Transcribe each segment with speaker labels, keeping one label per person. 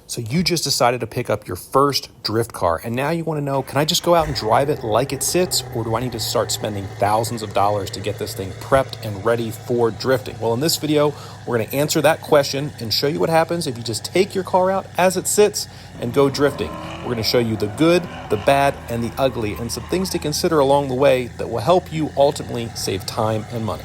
Speaker 1: So you just decided to pick up your first drift car, and now you want to know, can I just go out and drive it like it sits, or do I need to start spending thousands of dollars to get this thing prepped and ready for drifting? Well, in this video, we're going to answer that question and show you what happens if you just take your car out as it sits and go drifting. We're going to show you the good, the bad, and the ugly, and some things to consider along the way that will help you ultimately save time and money.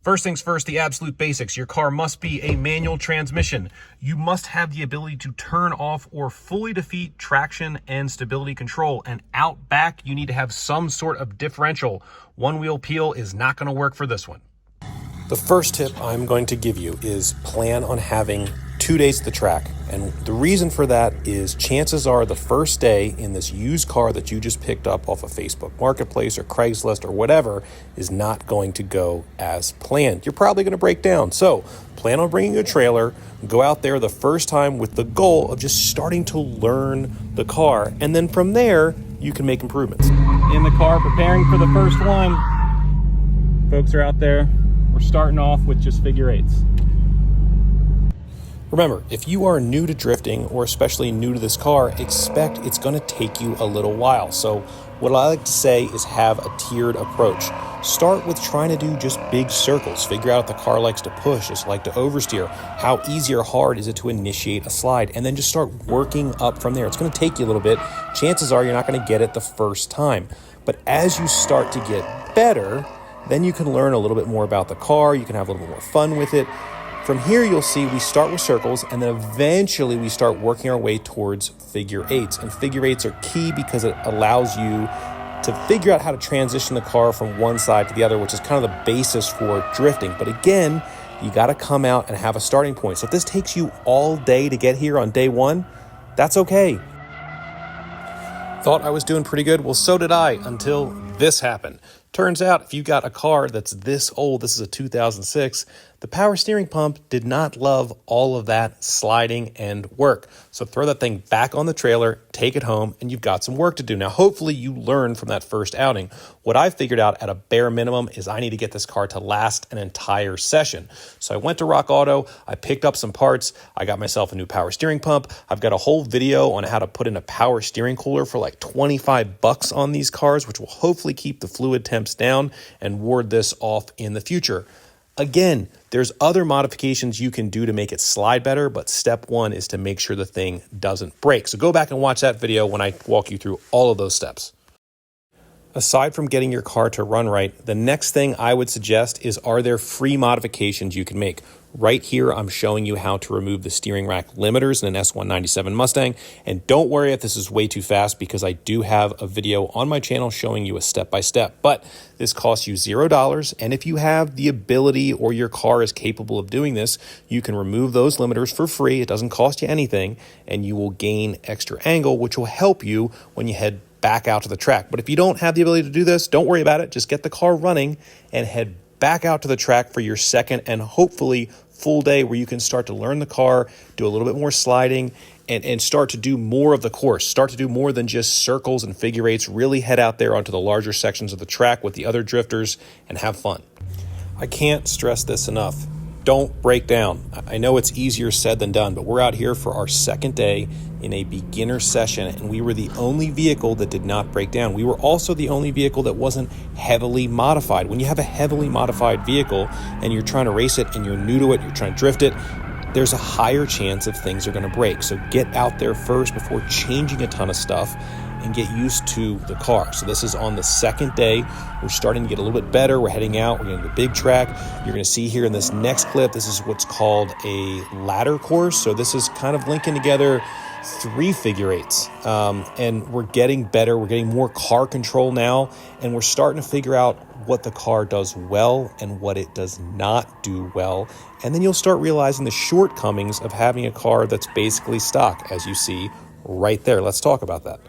Speaker 1: First things first, the absolute basics. Your car must be a manual transmission. You must have the ability to turn off or fully defeat traction and stability control. And out back, you need to have some sort of differential. One wheel peel is not going to work for this one. The first tip I'm going to give you is plan on having 2 days at the track. And the reason for that is chances are the first day in this used car that you just picked up off of Facebook Marketplace or Craigslist or whatever is not going to go as planned. You're probably going to break down. So plan on bringing a trailer, go out there the first time with the goal of just starting to learn the car. And then from there, you can make improvements. In the car, preparing for the first one. Folks are out there. We're starting off with just figure eights. Remember, if you are new to drifting, or especially new to this car, expect it's going to take you a little while. So what I like to say is have a tiered approach. Start with trying to do just big circles. Figure out if the car likes to push, just like to oversteer. How easy or hard is it to initiate a slide? And then just start working up from there. It's going to take you a little bit. Chances are you're not going to get it the first time. But as you start to get better, then you can learn a little bit more about the car. You can have a little bit more fun with it. From here, you'll see we start with circles, and then eventually we start working our way towards figure eights. And figure eights are key because it allows you to figure out how to transition the car from one side to the other, which is kind of the basis for drifting. But again, you got to come out and have a starting point. So if this takes you all day to get here on day one, that's okay. Thought I was doing pretty good. Well, so did I until this happened. Turns out if you got a car that's this old, this is a 2006, the power steering pump did not love all of that sliding and work. So throw that thing back on the trailer, take it home, and you've got some work to do. Now, hopefully you learned from that first outing. What I figured out at a bare minimum is I need to get this car to last an entire session. So I went to Rock Auto, I picked up some parts, I got myself a new power steering pump. I've got a whole video on how to put in a power steering cooler for like $25 on these cars, which will hopefully keep the fluid temps down and ward this off in the future. Again, there's other modifications you can do to make it slide better, but step one is to make sure the thing doesn't break. So go back and watch that video when I walk you through all of those steps. Aside from getting your car to run right, the next thing I would suggest is, are there free modifications you can make? Right here, I'm showing you how to remove the steering rack limiters in an S197 Mustang. And don't worry if this is way too fast, because I do have a video on my channel showing you a step-by-step. But this costs you $0. And if you have the ability or your car is capable of doing this, you can remove those limiters for free. It doesn't cost you anything, and you will gain extra angle, which will help you when you head back out to the track. But if you don't have the ability to do this, don't worry about it. Just get the car running and head back out to the track for your second and hopefully full day, where you can start to learn the car, do a little bit more sliding, and start to do more of the course. Start to do more than just circles and figure eights. Really head out there onto the larger sections of the track with the other drifters and have fun. I can't stress this enough. Don't break down. I know it's easier said than done, but we're out here for our second day in a beginner session, and we were the only vehicle that did not break down. We were also the only vehicle that wasn't heavily modified. When you have a heavily modified vehicle and you're trying to race it and you're new to it, you're trying to drift it, there's a higher chance of things are going to break. So get out there first before changing a ton of stuff and get used to the car. So this is on the second day. We're starting to get a little bit better. We're heading out. We're getting to the big track. You're going to see here in this next clip, this is what's called a ladder course. So this is kind of linking together 3 figure eights. And we're getting better. We're getting more car control now. And we're starting to figure out what the car does well and what it does not do well. And then you'll start realizing the shortcomings of having a car that's basically stock, as you see right there. Let's talk about that.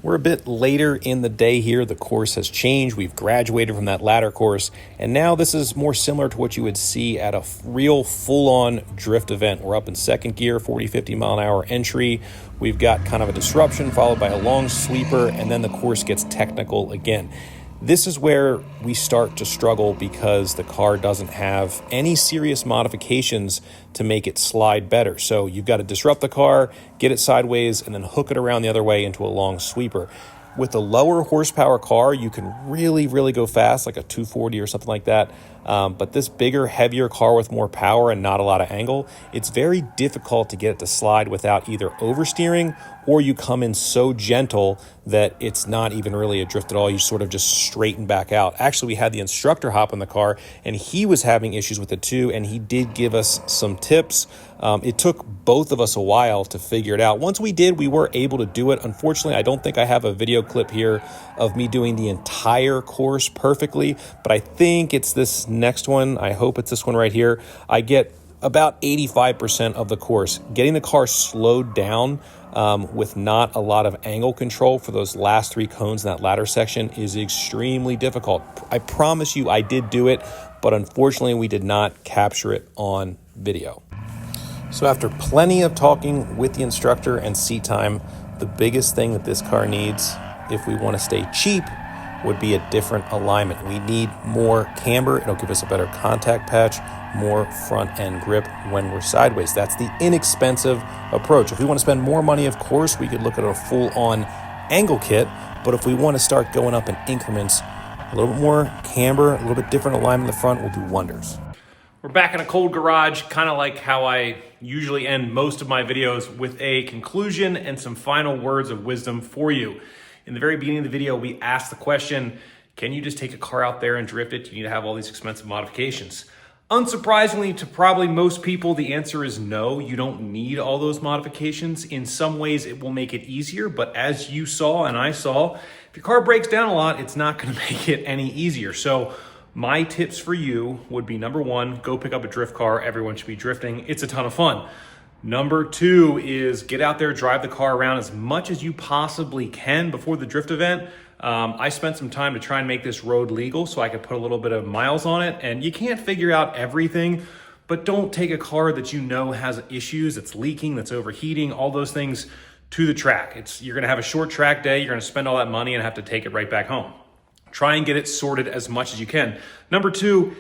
Speaker 1: We're a bit later in the day here. The course has changed. We've graduated from that ladder course, and now this is more similar to what you would see at a real full-on drift event. We're up in second gear, 40, 50 mile an hour entry. We've got kind of a disruption followed by a long sweeper, and then the course gets technical again. This is where we start to struggle because the car doesn't have any serious modifications to make it slide better. So you've got to disrupt the car, get it sideways, and then hook it around the other way into a long sweeper. With a lower horsepower car, you can really, really go fast, like a 240 or something like that. But this bigger, heavier car with more power and not a lot of angle, it's very difficult to get it to slide without either oversteering or you come in so gentle that it's not even really a drift at all. You sort of just straighten back out. Actually, we had the instructor hop in the car and he was having issues with it too, and he did give us some tips. It took both of us a while to figure it out. Once we did, we were able to do it. Unfortunately, I don't think I have a video clip here of me doing the entire course perfectly, but I think it's this next one. I hope it's this one right here. I get about 85% of the course. Getting the car slowed down with not a lot of angle control for those last 3 cones in that ladder section is extremely difficult. I promise you I did do it, but unfortunately we did not capture it on video. So after plenty of talking with the instructor and seat time, the biggest thing that this car needs, if we want to stay cheap, would be a different alignment. We need more camber. It'll give us a better contact patch, more front end grip when we're sideways. That's the inexpensive approach. If we want to spend more money, of course, we could look at a full-on angle kit, but if we want to start going up in increments, a little bit more camber, a little bit different alignment in the front will do wonders.
Speaker 2: We're back in a cold garage, kind of like how I usually end most of my videos, with a conclusion and some final words of wisdom for you. In the very beginning of the video, we asked the question, can you just take a car out there and drift it? Do you need to have all these expensive modifications? Unsurprisingly, to probably most people, the answer is no. You don't need all those modifications. In some ways, it will make it easier, but as you saw and I saw, if your car breaks down a lot, it's not going to make it any easier. So my tips for you would be, number 1, go pick up a drift car. Everyone should be drifting. It's a ton of fun. Number 2 is get out there, drive the car around as much as you possibly can before the drift event. I spent some time to try and make this road legal so I could put a little bit of miles on it, and you can't figure out everything, but don't take a car that you know has issues, that's leaking, that's overheating, all those things to the track. You're gonna have a short track day, you're gonna spend all that money and have to take it right back home. Try and get it sorted as much as you can. Number 2,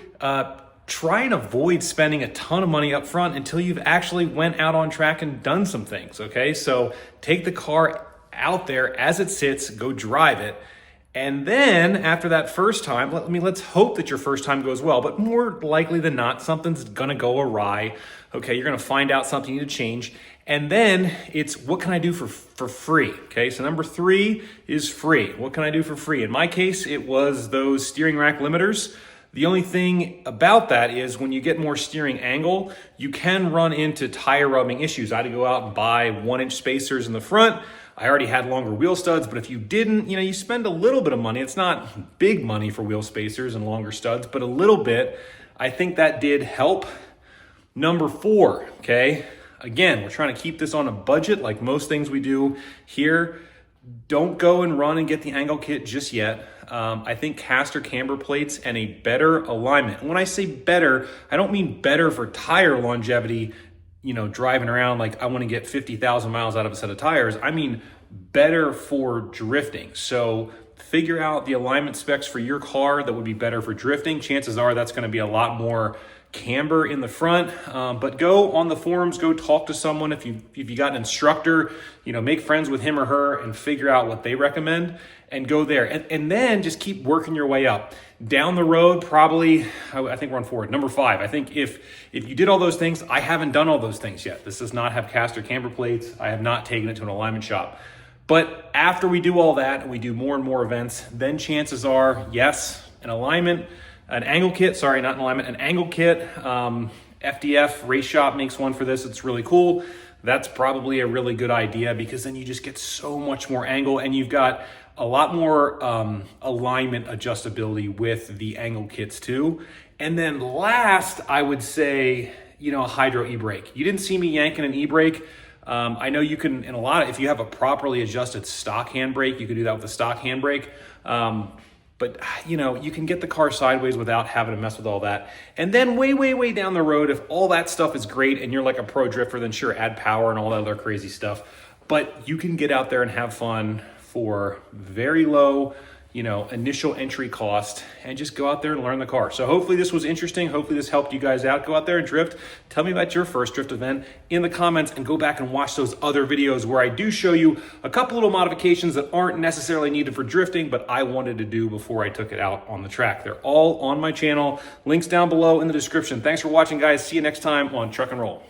Speaker 2: try and avoid spending a ton of money up front until you've actually went out on track and done some things, okay? So take the car out there as it sits, go drive it, and then after that first time, let's hope that your first time goes well, but more likely than not, something's gonna go awry, okay? You're gonna find out something you need to change, and then it's, what can I do for free, okay? So number 3 is free. What can I do for free? In my case, it was those steering rack limiters. The only thing about that is when you get more steering angle, you can run into tire rubbing issues. I had to go out and buy 1-inch spacers in the front. I already had longer wheel studs, but if you didn't, you spend a little bit of money. It's not big money for wheel spacers and longer studs, but a little bit. I think that did help. Number 4, okay? Again, we're trying to keep this on a budget like most things we do here. Don't go and run and get the angle kit just yet. I think caster camber plates and a better alignment. And when I say better, I don't mean better for tire longevity, driving around like I want to get 50,000 miles out of a set of tires. I mean better for drifting. So figure out the alignment specs for your car that would be better for drifting. Chances are that's going to be a lot more camber in the front, but go on the forums, go talk to someone. If you got an instructor, make friends with him or her and figure out what they recommend and go there. And then just keep working your way up. Down the road, probably, I think we're on forward. Number 5, I think if you did all those things, I haven't done all those things yet. This does not have caster camber plates. I have not taken it to an alignment shop. But after we do all that, and we do more and more events, then chances are, yes, an angle kit, sorry, not an alignment, an angle kit. FDF Race Shop makes one for this. It's really cool. That's probably a really good idea because then you just get so much more angle and you've got a lot more alignment adjustability with the angle kits too. And then last, I would say, a hydro e-brake. You didn't see me yanking an e-brake. I know you can, if you have a properly adjusted stock handbrake, you can do that with a stock handbrake. But you can get the car sideways without having to mess with all that. And then way, way, way down the road, if all that stuff is great and you're like a pro drifter, then sure, add power and all that other crazy stuff. But you can get out there and have fun for very low, initial entry cost and just go out there and learn the car. So hopefully this was interesting. Hopefully this helped you guys out. Go out there and drift. Tell me about your first drift event in the comments, and go back and watch those other videos where I do show you a couple little modifications that aren't necessarily needed for drifting, but I wanted to do before I took it out on the track. They're all on my channel. Links down below in the description. Thanks for watching, guys. See you next time on Truck and Roll.